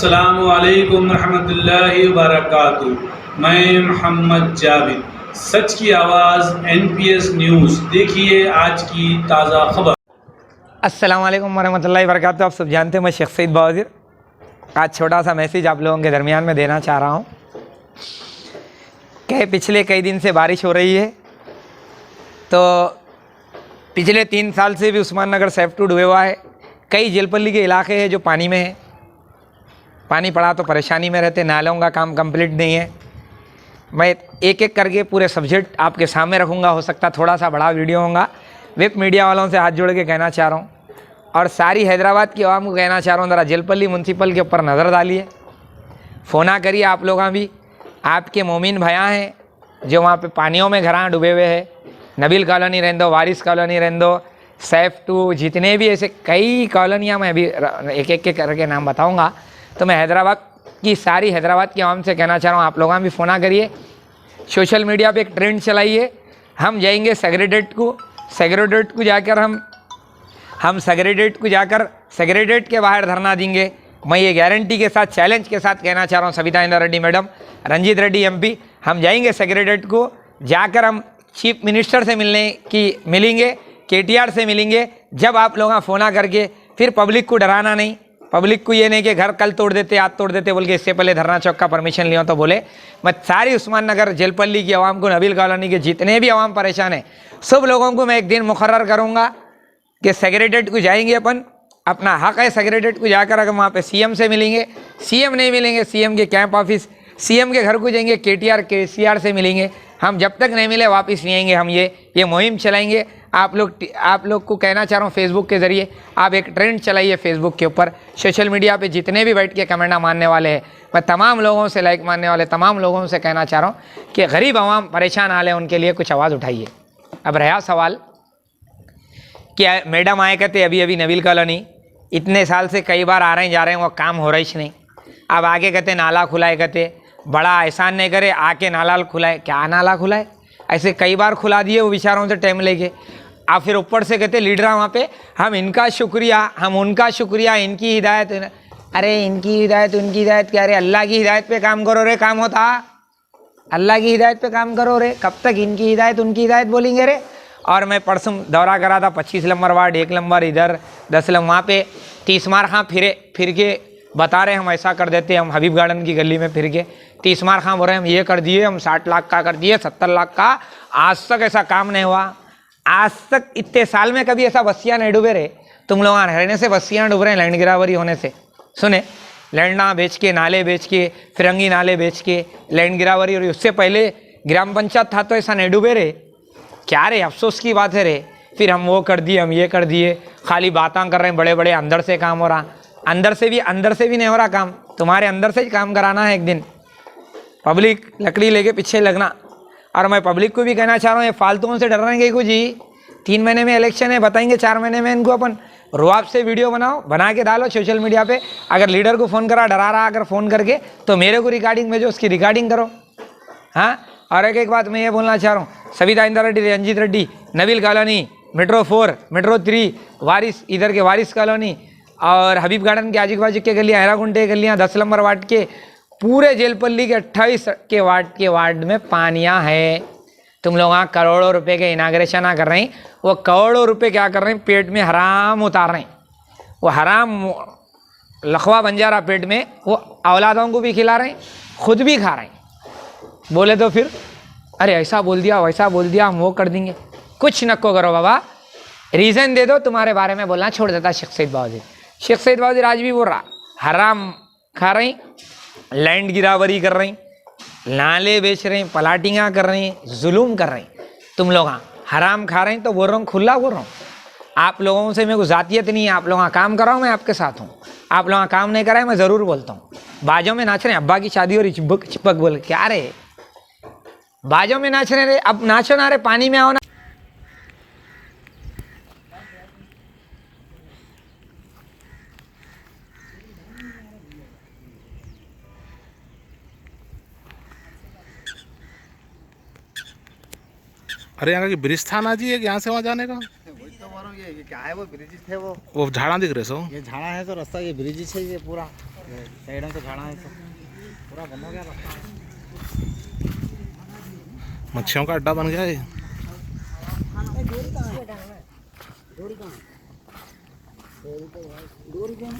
अस्सलामु अलैकुम रहमतुल्लाहि व बरकातुहू। मैं मोहम्मद जावेद, सच की आवाज़ NPS न्यूज़। देखिए आज की ताज़ा खबर। अस्सलाम वालेकुम वरहमतुल्लाहि वबरकातुहू। आप सब जानते हैं मैं शेख सईद बावज़ीर आज छोटा सा मैसेज आप लोगों के दरमियान में देना चाह रहा हूँ कि पिछले कई दिन से बारिश हो रही है, तो पिछले 3 साल से भी उस्मान नगर सेफ टू डूबे हुआ है। कई जेलपल्ली के इलाके हैं जो पानी में है, पानी पड़ा तो परेशानी में रहते, नालों का काम कंप्लीट नहीं है। मैं एक एक करके पूरे सब्जेक्ट आपके सामने रखूँगा, हो सकता थोड़ा सा बड़ा वीडियो होगा। वेब मीडिया वालों से हाथ जोड़ के कहना चाह रहा हूँ और सारी हैदराबाद की आवाम को कहना चाह रहा हूँ, ज़रा जेलपल्ली म्यूनसिपल के ऊपर नज़र डालिए, फ़ोना करिए। आप लोग भी आपके मोमिन भैया हैं जो वहाँ पे पानियों में घरां डूबे हुए हैं, नबील कॉलोनी रहने दो, वारिस कॉलोनी रहने दो, सेफ टू, जितने भी ऐसे कई कॉलोनियाँ मैं अभी एक एक के करके नाम बताऊँगा। तो मैं हैदराबाद की सारी हैदराबाद की आवाम से कहना चाह रहा हूँ, आप लोग भी फ़ोना करिए, सोशल मीडिया पे एक ट्रेंड चलाइए। हम जाएंगे सेक्रेटेरिएट को जाकर हम सेक्रेटेरिएट के बाहर धरना देंगे। मैं ये गारंटी के साथ, चैलेंज के साथ कहना चाह रहा हूँ, सविता इंदर रेड्डी मैडम, रंजीत रेड्डी MP, हम जाएंगे सेक्रेटेरिएट को जाकर हम चीफ मिनिस्टर से मिलेंगे, KTR से मिलेंगे। जब आप लोग फ़ोना करके फिर पब्लिक को डराना नहीं, पब्लिक को ये नहीं कि घर कल तोड़ देते, आज तोड़ देते बोल के, इससे पहले धरना चौक का परमिशन लिया तो बोले। मैं सारी उस्मान नगर जेलपल्ली की आवाम को, नबील कॉलोनी के जितने भी आवाम परेशान है, सब लोगों को मैं एक दिन मुकर्रर करूँगा कि सेक्रेटेरिएट को जाएंगे, अपना हक है सेक्रेटेरिएट को जाकर अगर वहाँ पे CM से मिलेंगे, CM नहीं मिलेंगे CM के कैंप ऑफिस, CM के घर को जाएंगे, KTR KCR से मिलेंगे। हम जब तक नहीं मिले वापस नहीं आएंगे। हम ये मुहिम चलाएंगे। आप लोग को कहना चाह रहा हूँ, फेसबुक के ज़रिए आप एक ट्रेंड चलाइए फेसबुक के ऊपर, सोशल मीडिया पे जितने भी बैठ के कमेंट मानने वाले हैं, मैं तमाम लोगों से, लाइक मानने वाले तमाम लोगों से कहना चाह रहा हूँ कि गरीब आवाम परेशान हाल है, उनके लिए कुछ आवाज़ उठाइए। अब रहा सवाल कि मैडम आए कहते अभी नबील कॉलोनी इतने साल से कई बार आ रहे हैं जा रहे हैं, वो काम हो रही नहीं। अब आगे कहते नाला खुलाए, कहते बड़ा एहसान नहीं करे, आके नाला खुलाए। क्या नाला खुलाए? ऐसे कई बार खुला दिए वो बेचारों से टाइम लेके। आप फिर ऊपर से कहते लीडर वहाँ पे हम इनका शुक्रिया, हम उनका शुक्रिया, इनकी हिदायत। अरे इनकी हिदायत उनकी हिदायत क्या रे? अल्लाह की हिदायत पे काम करो रे, काम होता। अल्लाह की हिदायत पे काम करो रे, कब तक इनकी हिदायत उनकी हिदायत बोलेंगे रे? और मैं परसों दौरा करा था 25 नंबर वार्ड, 1 नंबर इधर, 10 नंबर वहाँ पे 30 मार खां फिर के बता रहे हम ऐसा कर देते, हम हबीब गार्डन की गली में फिर के 30 मार खां बोल रहे हम ये कर दिए, हम 60 लाख का कर दिए, 70 लाख का। आज तक ऐसा काम नहीं हुआ। आज तक इतने साल में कभी ऐसा बस्तियाँ नहीं डूबे रहे। तुम लोग रहने से बस्तियाँ डूब रहे हैं, लैंड गिरावरी होने से। सुने, लैंडना बेच के, नाले बेच के, फिरंगी नाले बेच के लैंड गिरावरी, और उससे पहले ग्राम पंचायत था तो ऐसा नहीं डूबे रहे। क्या रे, अफसोस की बात है रे। फिर हम वो कर दिए, हम ये कर दिए, खाली बातें कर रहे हैं बड़े बड़े, अंदर से काम हो रहा। अंदर से भी नहीं हो रहा काम, तुम्हारे अंदर से ही काम कराना है एक दिन। पब्लिक लकड़ी लेके पीछे लगना। और मैं पब्लिक को भी कहना चाह रहा हूँ, ये फालतुओं से डर रहे हैं जी। 3 महीने में इलेक्शन है, बताएंगे 4 महीने में इनको अपन रुआब से वीडियो बनाओ, बना के डालो सोशल मीडिया पे। अगर लीडर को फ़ोन करा, डरा रहा अगर फ़ोन करके, तो मेरे को रिकॉर्डिंग भेजो, उसकी रिकॉर्डिंग करो। हाँ, और एक बात मैं ये बोलना चाह रहा हूँ, Savita Indra Reddy, Ranjith Reddy, Nabeel colony, metro 4, metro 3, वारिस, इधर के वारिस कॉलोनी और हबीब गार्डन के आजू बाजू के गलियाँ, हैरागुंडे गलियाँ, 10 नंबर वार्ड के पूरे जेलपल्ली के 28 के वार्ड में पानियाँ है। तुम लोग वहाँ करोड़ों रुपए के इनाग्रेशन कर रहे हैं, वो करोड़ों रुपए क्या कर रहे हैं, पेट में हराम उतार रहे हैं। वो हराम लखवा बन जा रहा पेट में, वो औलादों को भी खिला रहे हैं, खुद भी खा रहे हैं। बोले तो फिर अरे ऐसा बोल दिया, वैसा बोल दिया, हम वो कर देंगे। कुछ नको करो बाबा, रीज़न दे दो, तुम्हारे बारे में बोलना छोड़ देता शेख सईद बावज़ीर आज भी बोल रहा, हराम खा रही, लैंड गिरावरी कर रही, नाले बेच रहे हैं, पलाटियाँ कर रहे हैं, जुलूम कर रहे हैं। तुम लोग हराम खा रहे हैं, तो बोल रहा हूँ, खुला बोल रहा हूँ। आप लोगों से मेरे को जातियत नहीं है, आप लोग काम कराओ, मैं आपके साथ हूँ। आप लोग काम नहीं कराए, मैं ज़रूर बोलता हूँ। बाजों में नाच रहे हैं, अब्बा की शादी हो रही, चिपक चिपक बोल, क्या रे बाजों में नाच रहे रे, अब नाचो ना रे, पानी में आओ ना। अरे यहाँ का ब्रिज था ना जी, एक यहाँ से वहाँ जाने का। वही तो बोल रहा हूँ, ये क्या है वो ब्रिज थे, वो झाड़ा दिख रहे सो। ये झाड़ा है तो रास्ता, ये ब्रिज है ये पूरा। साइड में तो झाड़ा है, सब पूरा बंद हो गया रास्ता। मच्छियों का अड्डा बन गया है। डोरी कहाँ है?